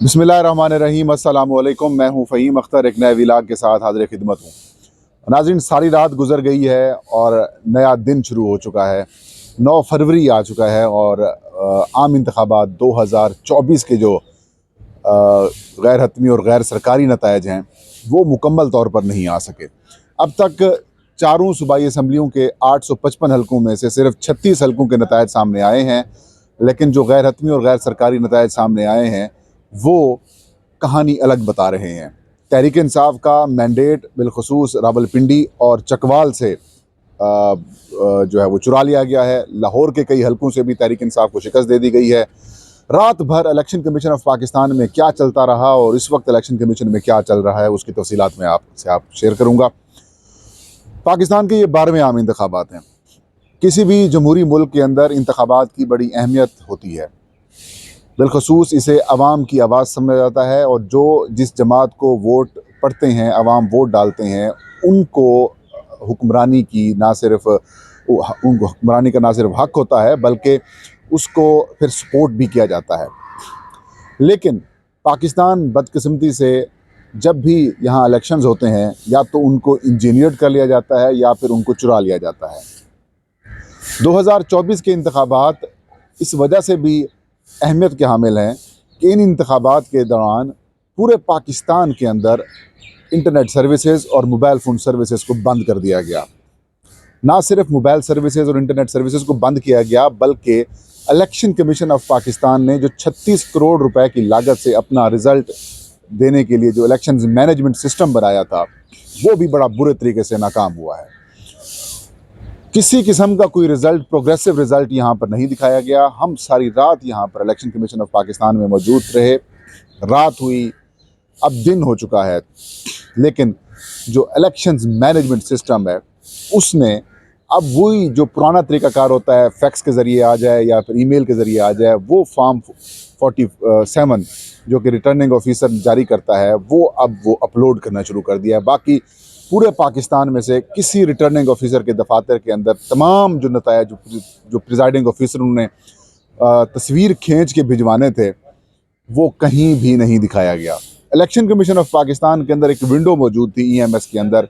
बिस्मिल्लाहिर्रहमानिर्रहीम, अस्सलाम वालेकुम। मैं हूं फ़हीम अख्तर, एक नए व्लॉग के साथ हाज़िर खिदमत हूं। नाज़रीन, सारी रात गुजर गई है और नया दिन शुरू हो चुका है। 9 फरवरी आ चुका है और आम इंतखाबात 2024 के जो गैर हतमी और गैर सरकारी नतायज हैं वो मुकम्मल तौर पर नहीं आ सके। अब तक चारों सूबाई असम्बलियों के 855 हलकों में से सिर्फ 36 हलकों के नतायज सामने आए हैं, लेकिन जो गैर हतमी और गैर सरकारी नतायज सामने आए हैं वो कहानी अलग बता रहे हैं। तहरीक इंसाफ का मैंडेट बिलखसूस रावलपिंडी और चकवाल से जो है वो चुरा लिया गया है। लाहौर के कई हलकों से भी तहरीक इंसाफ को शिकस्त दे दी गई है। रात भर इलेक्शन कमीशन ऑफ पाकिस्तान में क्या चलता रहा और इस वक्त इलेक्शन कमीशन में क्या चल रहा है उसकी तफसीलात मैं आपसे शेयर करूँगा। पाकिस्तान के ये 12वें आम इंतखाबात हैं। किसी भी जमहूरी मुल्क के अंदर इंतखाबात की बड़ी अहमियत होती है। बिलखसूस इसे अवाम की आवाज़ समझा जाता है और जो जिस जमात को वोट पड़ते हैं, अवाम वोट डालते हैं, उनको हुक्मरानी की ना सिर्फ उनको हुक्मरानी का ना सिर्फ हक होता है बल्कि उसको फिर सपोर्ट भी किया जाता है। लेकिन पाकिस्तान बदकिस्मती से जब भी यहाँ इलेक्शंस होते हैं या तो उनको इंजीनियर्ड कर लिया जाता है या फिर उनको चुरा लिया जाता है। 2024 के इंतखाबात इस वजह से भी अहमियत के हामिल हैं कि इन इंतखाबात के दौरान पूरे पाकिस्तान के अंदर इंटरनेट सर्विसेज और मोबाइल फ़ोन सर्विसेज को बंद कर दिया गया। ना सिर्फ मोबाइल सर्विसेज और इंटरनेट सर्विसेज को बंद किया गया बल्कि इलेक्शन कमीशन ऑफ पाकिस्तान ने जो 36 करोड़ रुपए की लागत से अपना रिज़ल्ट देने के लिए जो इलेक्शन मैनेजमेंट सिस्टम बनाया था वो भी बड़ा बुरे तरीके से नाकाम हुआ है। किसी किस्म का कोई रिज़ल्ट, प्रोग्रेसिव रिज़ल्ट यहाँ पर नहीं दिखाया गया। हम सारी रात यहाँ पर इलेक्शन कमीशन ऑफ पाकिस्तान में मौजूद रहे। रात हुई, अब दिन हो चुका है, लेकिन जो इलेक्शंस मैनेजमेंट सिस्टम है उसने अब वही जो पुराना तरीक़ाकार होता है, फैक्स के ज़रिए आ जाए या फिर ईमेल के ज़रिए आ जाए, वो फॉर्म 47 जो कि रिटर्निंग ऑफिसर जारी करता है वो अपलोड करना शुरू कर दिया है। बाकी पूरे पाकिस्तान में से किसी रिटर्निंग ऑफिसर के दफातर के अंदर तमाम जो नतायज जो प्रिजाइडिंग ऑफिसर उन्होंने तस्वीर खींच के भिजवाने थे वो कहीं भी नहीं दिखाया गया। इलेक्शन कमीशन ऑफ पाकिस्तान के अंदर एक विंडो मौजूद थी EMS के अंदर,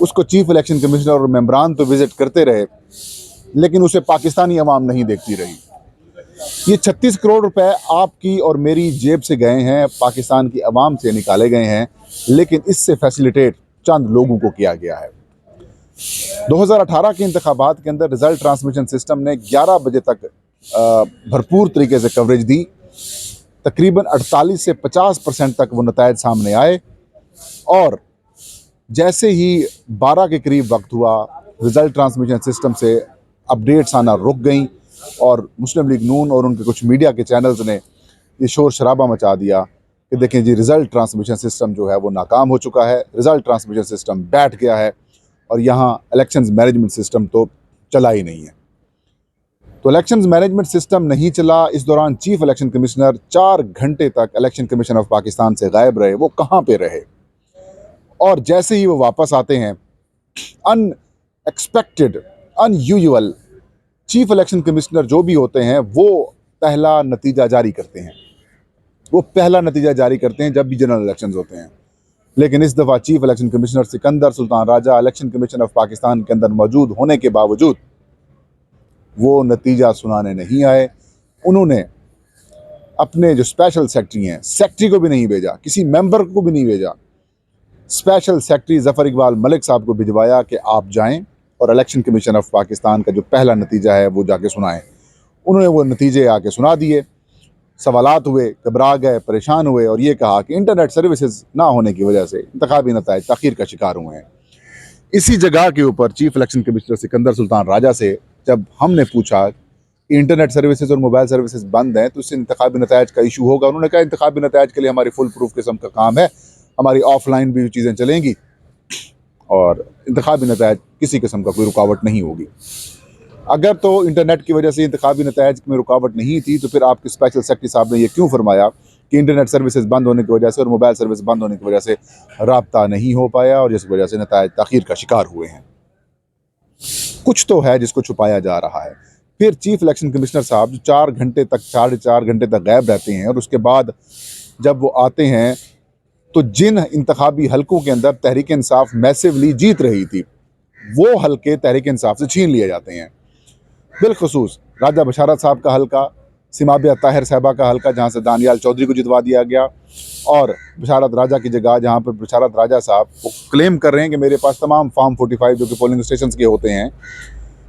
उसको चीफ इलेक्शन कमिश्नर और मेंबरान तो विजिट करते रहे लेकिन उसे पाकिस्तानी अवाम नहीं देखती रही। ये 36 करोड़ रुपए आपकी और मेरी जेब से गए हैं, पाकिस्तान की अवाम से निकाले गए हैं, लेकिन इससे फैसिलिटेट चंद लोगों को किया गया है। 2018 के इंतखाबात के अंदर रिज़ल्ट ट्रांसमिशन सिस्टम ने 11 बजे तक भरपूर तरीके से कवरेज दी। तकरीबन 48 से 50% तक वो नतायज सामने आए और जैसे ही 12 के करीब वक्त हुआ, रिज़ल्ट ट्रांसमिशन सिस्टम से अपडेट्स आना रुक गई और मुस्लिम लीग नून और उनके कुछ मीडिया के चैनल्स ने ये शोर शराबा मचा दिया कि देखें जी, रिज़ल्ट ट्रांसमिशन सिस्टम जो है वो नाकाम हो चुका है, रिज़ल्ट ट्रांसमिशन सिस्टम बैठ गया है और यहाँ इलेक्शंस मैनेजमेंट सिस्टम तो चला ही नहीं है। तो इलेक्शंस मैनेजमेंट सिस्टम नहीं चला। इस दौरान चीफ इलेक्शन कमिश्नर 4 घंटे तक इलेक्शन कमीशन ऑफ पाकिस्तान से गायब रहे। वो कहाँ पे रहे? और जैसे ही वो वापस आते हैं, unexpected, unusual, chief election commissioner जो भी होते हैं वो पहला नतीजा जारी करते हैं। वो पहला नतीजा जारी करते हैं जब भी जनरल इलेक्शंस होते हैं। लेकिन इस दफ़ा chief election commissioner Sikandar Sultan Raja election commission of Pakistan के अंदर मौजूद होने के बावजूद वो नतीजा सुनाने नहीं आए। उन्होंने अपने जो स्पेशल सेक्रेटरी हैं, सेक्रेटरी को भी नहीं भेजा, किसी मेंबर को भी नहीं भेजा, स्पेशल सेक्रेटरी ज़फ़र इकबाल मलिक साहब को भिजवाया कि आप जाएं और इलेक्शन कमीशन ऑफ पाकिस्तान का जो पहला नतीजा है वो जाके सुनाएं। उन्होंने वो नतीजे आके सुना दिए। सवालात हुए, घबरा गए, परेशान हुए और ये कहा कि इंटरनेट सर्विसेज ना होने की वजह से इंतखाबी नतायज ताख़ीर का शिकार हुए हैं। इसी जगह के ऊपर chief election commissioner Sikandar Sultan Raja से जब हमने पूछा कि इंटरनेट सर्विसेज और मोबाइल सर्विसेज बंद हैं तो इससे इंतखाबी नतायज का इशू होगा, उन्होंने कहा इंतखाबी नतायज के लिए हमारी फुल प्रूफ किस्म का काम है, हमारी ऑफलाइन भी चीज़ें चलेंगी और इंतखाबी नतायज किसी किस्म का कोई रुकावट नहीं होगी। अगर तो इंटरनेट की वजह से इंतखाबी नतायज में रुकावट नहीं थी तो फिर आपके स्पेशल सेक्रेटरी साहब ने यह क्यों फरमाया कि इंटरनेट सर्विसेज बंद होने की वजह से और मोबाइल सर्विस बंद होने की वजह से राब्ता नहीं हो पाया और जिस वजह से नतायज ताख़ीर का शिकार हुए हैं? कुछ तो है जिसको छुपाया जा रहा है। फिर चीफ इलेक्शन कमिश्नर साहब जो 4 घंटे तक, 4.5 घंटे तक गायब रहते हैं और उसके बाद जब वो आते हैं तो जिन इंतखाबी हलकों के अंदर तहरीक इंसाफ मैसिवली जीत रही थी, वो हलके तहरीक इंसाफ से छीन लिए जाते हैं। बिलखुसूस राजा बशारत साहब का हलका, सिमाबिया ताहिर साहबा का हलका, जहाँ से दानियाल चौधरी को जितवा दिया गया, और बशारत राजा की जगह जहाँ पर बशारत राजा साहब वो क्लेम कर रहे हैं कि मेरे पास तमाम फार्म 45 जो कि पोलिंग स्टेशन के होते हैं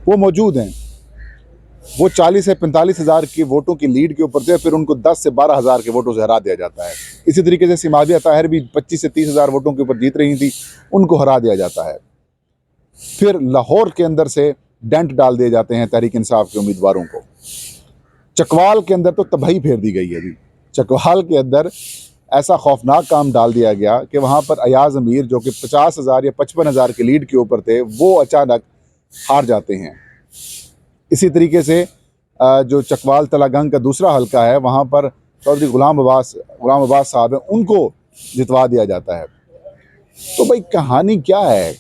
वो मौजूद हैं। वो 40 से 45 हज़ार के वोटों की लीड के ऊपर थे, फिर उनको 10 से 12 हज़ार के वोटों से हरा दिया जाता है। इसी तरीके से सिमाबिया ताहिर भी 25 से 30 हज़ार वोटों के ऊपर जीत रही थी, उनको हरा दिया जाता है। फिर लाहौर के अंदर से डेंट डाल दिए जाते हैं तहरीक इंसाफ के उम्मीदवारों को। चकवाल के अंदर तो तबाही फेर दी गई है जी। चकवाल के अंदर ऐसा खौफनाक काम डाल दिया गया कि वहाँ पर अयाज अमीर जो कि 50,000 या 55,000 के लीड के ऊपर थे, वो अचानक हार जाते हैं। इसी तरीके से जो चकवाल तलागंग का दूसरा हलका है, वहाँ पर चौधरी गुलाम अब्बास साहब हैं, उनको जितवा दिया जाता है। तो भाई कहानी क्या है?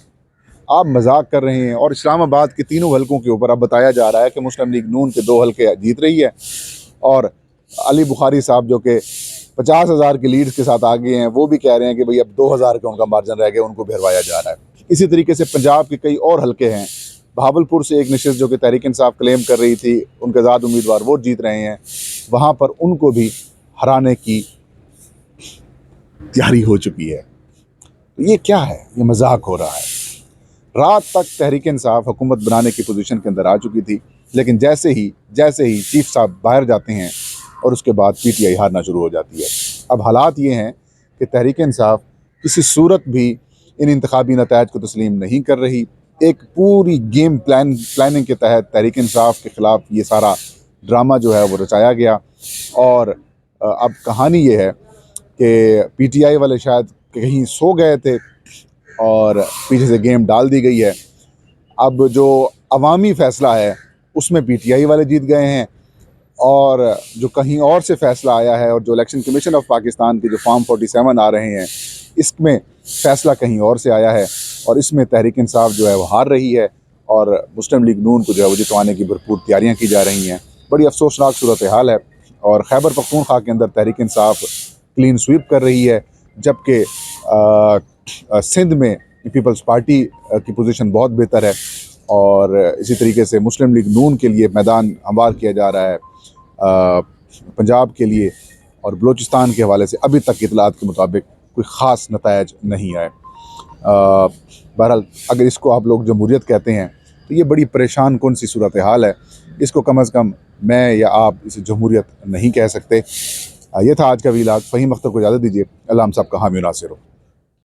आप मजाक कर रहे हैं। और इस्लामाबाद के तीनों हलकों के ऊपर अब बताया जा रहा है कि मुस्लिम लीग नून के 2 हलके जीत रही है, और अली बुखारी साहब जो कि 50,000 की लीड्स के साथ आगे हैं, वो भी कह रहे हैं कि भाई अब 2,000 का उनका मार्जिन रह गया, उनको भिड़वाया जा रहा है। इसी तरीके से पंजाब के कई और हलके हैं। भावलपुर से एक नशिस्त जो कि तहरीक इंसाफ क्लेम कर रही थी, उनके आज़ाद उम्मीदवार वोट जीत रहे हैं, वहाँ पर उनको भी हराने की तैयारी हो चुकी है। ये क्या है? ये मजाक हो रहा है। रात तक तहरीक इंसाफ हुकूमत बनाने की पोजीशन के अंदर आ चुकी थी, लेकिन जैसे ही चीफ साहब बाहर जाते हैं और उसके बाद पीटीआई हारना शुरू हो जाती है। अब हालात ये हैं कि तहरीक इंसाफ किसी सूरत भी इन इंतखाबी नतायज को तस्लीम नहीं कर रही। एक पूरी गेम प्लानिंग के तहत तहरीक इंसाफ के ख़िलाफ़ ये सारा ड्रामा जो है वो रचाया गया, और अब कहानी ये है कि पीटीआई वाले शायद कहीं सो गए थे और पीछे से गेम डाल दी गई है। अब जो अवामी फ़ैसला है उसमें पीटीआई वाले जीत गए हैं, और जो कहीं और से फ़ैसला आया है, और जो इलेक्शन कमीशन ऑफ पाकिस्तान के जो फॉर्म 47 आ रहे हैं, इसमें फ़ैसला कहीं और से आया है, और इसमें तहरीक इंसाफ जो है वो हार रही है, और मुस्लिम लीग नून को जो है वो जितवाने की भरपूर तैयारियाँ की जा रही हैं। बड़ी अफसोसनाक सूरत हाल है। और खैबर पख्तूनख्वा के अंदर तहरीक इंसाफ क्लीन स्वीप कर रही है, जबकि सिंध में पीपल्स पार्टी की पोजीशन बहुत बेहतर है, और इसी तरीके से मुस्लिम लीग नून के लिए मैदान हमवार किया जा रहा है पंजाब के लिए, और बलूचिस्तान के हवाले से अभी तक इतलात के मुताबिक कोई ख़ास नतायज नहीं आए। बहरहाल अगर इसको आप लोग जमहूरियत कहते हैं तो ये बड़ी परेशान कौन सी सूरत हाल है। इसको कम अज़ कम मैं या आप इसे जमहूरियत नहीं कह सकते। ये था आज का वीलाग। फ़हीम अख्तर को इजाज़त दीजिए। अल्लाह हम सब का हामी नासिर हो।